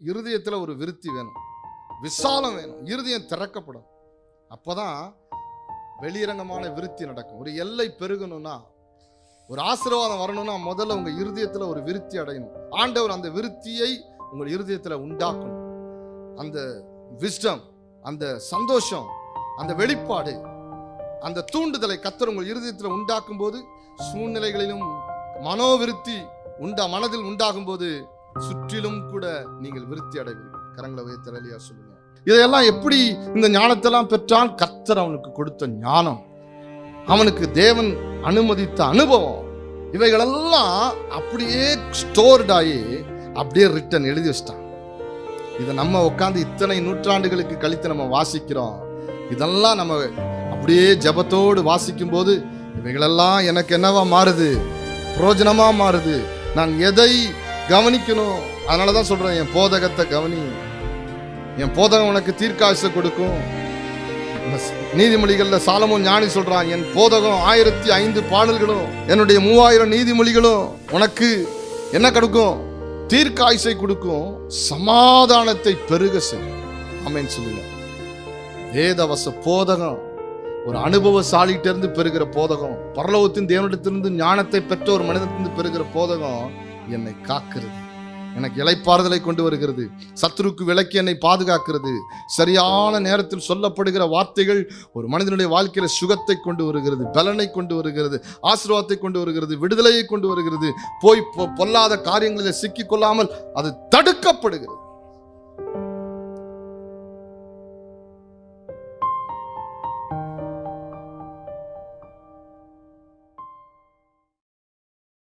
இருதயத்தில் ஒரு விருத்தி வேணும், விசாலம் வேணும், இருதயம் திறக்கப்படும். அப்போதான் வெளியரங்கமான விருத்தி நடக்கும். ஒரு எல்லை பெருகணும்னா, ஒரு ஆசீர்வாதம் வரணும்னா முதல்ல உங்க இருதயத்துல ஒரு விருத்தி அடையணும். ஆண்டவர் அந்த விருத்தியை உங்கள் இருதயத்துல உண்டாக்கணும். அந்த விஸ்டம், அந்த சந்தோஷம், அந்த வெளிப்பாடு, அந்த தூண்டுதலை கர்த்தர் உங்கள் இருதயத்துல உண்டாக்கும் போது, சூழ்நிலைகளிலும் மனோவிருத்தி மனதில் உண்டாகும் போது சுற்றிலும் கூட நீங்கள் விருத்தி அடைவீர்கள். கரங்களை உயர்த்தி அல்லேலூயா சொல்லுங்க. இதையெல்லாம் எப்படி இந்த ஞானத்தெல்லாம் பெற்றான்? கர்த்தர் அவனுக்கு கொடுத்த ஞானம், அவனுக்கு தேவன் அனுமதித்த அனுபவம், இவைகளெல்லாம் அப்படியே ஸ்டோர்ட் ஆகி அப்படியே ரிட்டன் எழுதி வச்சிட்டான். இதை நம்ம உட்காந்து இத்தனை நூற்றாண்டுகளுக்கு கழித்து நம்ம வாசிக்கிறோம். இதெல்லாம் நம்ம அப்படியே ஜபத்தோடு வாசிக்கும் போது இவைகளெல்லாம் எனக்கு என்னவா மாறுது? பிரயோஜனமா மாறுது. நான் எதை கவனிக்கணும்? அதனாலதான் சொல்றேன், என் போதகத்தை கவனி. என் போதகம் உனக்கு தீர்க்காயுசை கொடுக்கும். நீதிமொழிகள்ல சாலமோன் ஞானி சொல்றான், என் போதகம் 1005 பாடல்களும் என்னுடைய 3000 நீதிமொழிகளும் உனக்கு என்ன கொடுக்கும்? தீர்க்காயுசை கொடுக்கும், சமாதானத்தை பெருக செய்யும். ஆமென் சொல்லுங்க. வேதவச போதகம் ஒரு அனுபவசாலிகிட்ட இருந்து பெறுகிற போதகம், பரலோகத்தின் தேவனிடத்திலிருந்து ஞானத்தை பெற்ற ஒரு மனிதத்திலிருந்து பெறுகிற போதகம் என்னை காக்கிறது, எனக்கு இளைப்பாறுதலை கொண்டு வருகிறது, சத்துருக்கு விலக்கி என்னை பாதுகாக்கிறது. சரியான நேரத்தில் சொல்லப்படுகிற வார்த்தைகள் ஒரு மனிதனுடைய வாழ்க்கையில சுகத்தை கொண்டு வருகிறது, பலனை கொண்டு வருகிறது, ஆசீர்வாதத்தை கொண்டு வருகிறது, விடுதலையை கொண்டு வருகிறது. போய் பொல்லாத காரியங்களில் சிக்கிக் கொள்ளாமல் அது தடுக்கப்படுகிறது.